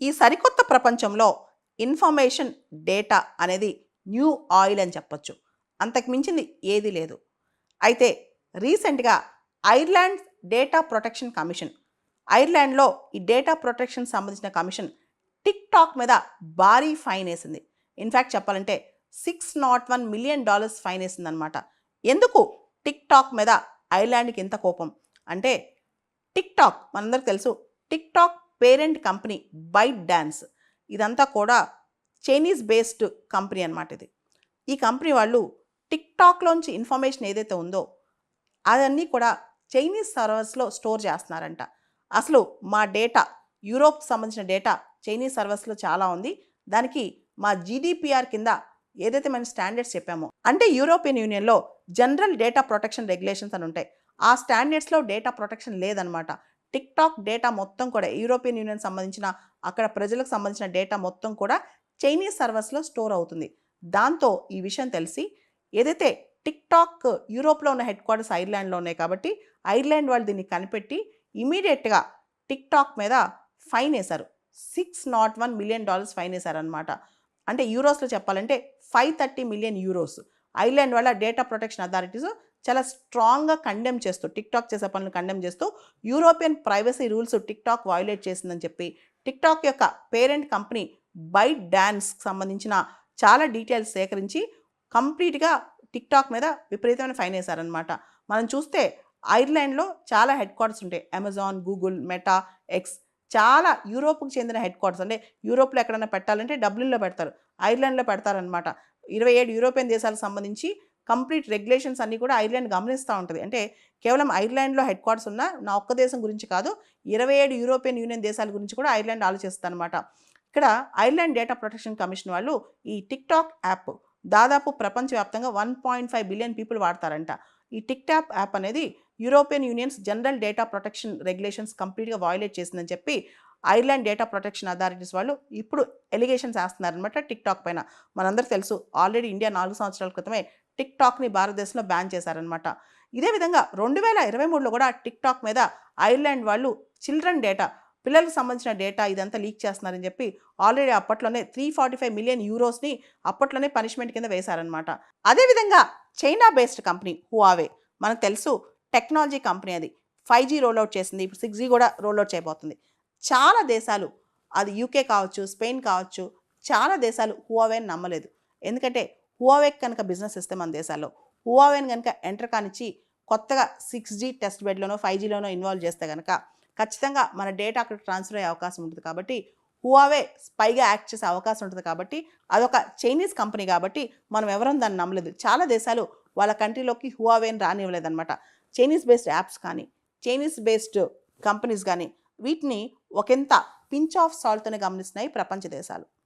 ఈ సరికొత్త ప్రపంచంలో ఇన్ఫర్మేషన్ డేటా అనేది న్యూ ఆయిల్ అని చెప్పొచ్చు. అంతకు మించింది ఏదీ లేదు. అయితే రీసెంట్‌గా ఐర్లాండ్ డేటా ప్రొటెక్షన్ కమిషన్, ఐర్లాండ్‌లో ఈ డేటా ప్రొటెక్షన్ సంబంధించిన కమిషన్ టిక్‌టాక్ మీద భారీ ఫైన్ ఏసింది. ఇన్‌ఫాక్ట్ చెప్పాలంటే $601 మిలియన్ ఫైన్ ఏసిందనమాట. ఎందుకు టిక్‌టాక్ మీద ఐర్లాండ్‌కి ఇంత కోపం? అంటే టిక్‌టాక్ మనందరికి తెలుసు. TikTok parent company ByteDance. ఇదంతా కూడా చైనీస్ బేస్డ్ కంపెనీ అనమాట ఇది. ఈ కంపెనీ వాళ్ళు టిక్‌టాక్‌లోంచి ఇన్ఫర్మేషన్ ఏదైతే ఉందో అదన్నీ కూడా చైనీస్ సర్వర్స్‌లో స్టోర్ చేస్తున్నారంట. అసలు మా డేటా యూరోప్‌కి సంబంధించిన డేటా చైనీస్ సర్వర్స్‌లో చాలా ఉంది. దానికి మా జీడీపీఆర్ కింద ఏదైతే మనం స్టాండర్డ్స్ చెప్పామో, అంటే యూరోపియన్ యూనియన్‌లో జనరల్ డేటా ప్రొటెక్షన్ రెగ్యులేషన్స్ అని ఉంటాయి. ఆ స్టాండర్డ్స్‌లో డేటా ప్రొటెక్షన్ లేదనమాట. టిక్‌టాక్ డేటా మొత్తం కూడా యూరోపియన్ యూనియన్ సంబంధించిన అక్కడ ప్రజలకు సంబంధించిన డేటా మొత్తం కూడా చైనీస్ సర్వర్స్‌లో స్టోర్ అవుతుంది. దాంతో ఈ విషయం తెలిసి ఏదైతే టిక్‌టాక్ యూరోప్‌లో ఉన్న హెడ్ క్వార్టర్స్ ఐర్లాండ్‌లో ఉన్నాయి కాబట్టి ఐర్లాండ్ వాళ్ళు దీన్ని కనిపెట్టి ఇమ్మీడియేట్‌గా టిక్‌టాక్ మీద ఫైన్ ఏశారు. $601 మిలియన్ ఫైన్ ఏశారనమాట. అంటే యూరోస్‌లో చెప్పాలంటే 530 మిలియన్ యూరోస్. ఐర్లాండ్ వాళ్ళ డేటా ప్రొటెక్షన్ అథారిటీస్ చాలా స్ట్రాంగ్‌గా కండెమ్ చేస్తూ టిక్‌టాక్ చేసే పనులు కండెమ్ చేస్తూ European privacy rules TikTok violate చేసిందని చెప్పి టిక్‌టాక్ యొక్క పేరెంట్ కంపెనీ బైట్ డాన్స్‌కి సంబంధించిన చాలా డీటెయిల్స్ సేకరించి కంప్లీట్‌గా టిక్‌టాక్ మీద విపరీతమైన ఫైన్ ఏశారనమాట. మనం చూస్తే ఐర్లాండ్‌లో చాలా హెడ్ క్వార్టర్స్ ఉంటాయి. అమెజాన్, గూగుల్, మెటా, ఎక్స్ చాలా యూరోప్‌కి చెందిన హెడ్ క్వార్టర్స్. అంటే యూరోప్‌లో ఎక్కడైనా పెట్టాలంటే డబ్లిన్‌లో పెడతారు. ఐర్లాండ్‌లో పెడతారనమాట. 27 యూరోపియన్ దేశాలకు సంబంధించి కంప్లీట్ రెగ్యులేషన్స్ అన్నీ కూడా ఐర్లాండ్ గమనిస్తూ ఉంటది. అంటే కేవలం ఐర్లాండ్‌లో హెడ్ క్వార్టర్స్ ఉన్న నా ఒక్క దేశం గురించి కాదు, 27 యూరోపియన్ యూనియన్ దేశాల గురించి కూడా ఐర్లాండ్ ఆలోచిస్తదనమాట. ఇక్కడ ఐర్లాండ్ డేటా ప్రొటెక్షన్ కమిషన్ వాళ్ళు ఈ టిక్‌టాక్ యాప్ దాదాపు ప్రపంచవ్యాప్తంగా 1.5 బిలియన్ పీపుల్ వాడతారంట. ఈ టిక్‌టాక్ యాప్ అనేది European unions general data protection regulations కంప్లీట్‌గా వయోలేట్ చేసిందని చెప్పి ఐర్లాండ్ డేటా ప్రొటెక్షన్ అథారిటీస్ వాళ్ళు ఇప్పుడు ఎలిగేషన్స్ వేస్తున్నారనమాట టిక్‌టాక్ పైన. మనందరికీ తెలుసు ఆల్రెడీ ఇండియా 4 సంవత్సరాల క్రితమే టిక్‌టాక్‌ని భారతదేశంలో బ్యాన్ చేశారనమాట. ఇదే విధంగా 2023లో కూడా టిక్‌టాక్ మీద ఐర్లాండ్ వాళ్ళు చిల్డ్రన్ డేటా, పిల్లలకు సంబంధించిన డేటా ఇదంతా లీక్ చేస్తున్నారని చెప్పి ఆల్రెడీ అప్పట్లోనే 345 మిలియన్ యూరోస్‌ని అప్పట్లోనే పనిష్మెంట్ కింద వేశారనమాట. అదేవిధంగా చైనా బేస్డ్ కంపెనీ హువావే, మనకు తెలుసు టెక్నాలజీ కంపెనీ అది. 5G రోల్అవుట్ చేసింది. ఇప్పుడు 6G కూడా రోల్అవుట్ చేయబోతుంది. చాలా దేశాలు, అది యూకే కావచ్చు, స్పెయిన్ కావచ్చు, చాలా దేశాలు హువావేని నమ్మలేదు. ఎందుకంటే హువావేకి కనుక బిజినెస్ ఇస్తే మన దేశాల్లో హువావేని కనుక ఎంటర్ కానిచ్చి కొత్తగా 6G టెస్ట్ బెడ్లోనో 5Gలోనో ఇన్వాల్వ్ చేస్తే కనుక ఖచ్చితంగా మన డేటా అక్కడ ట్రాన్స్ఫర్ అయ్యే అవకాశం ఉంటుంది. కాబట్టి హువావే స్పైగా యాక్ట్ చేసే అవకాశం ఉంటుంది. కాబట్టి అదొక చైనీస్ కంపెనీ కాబట్టి మనం ఎవరం దాన్ని నమ్మలేదు. చాలా దేశాలు వాళ్ళ కంట్రీలోకి హువావేని రానివ్వలేదన్నమాట. చైనీస్ బేస్డ్ యాప్స్ కానీ, చైనీస్ బేస్డ్ కంపెనీస్ కానీ వీటిని ఒకంత పించ్ ఆఫ్ సాల్ట్‌తోనే గమనిస్తున్నాయి ప్రపంచ దేశాలు.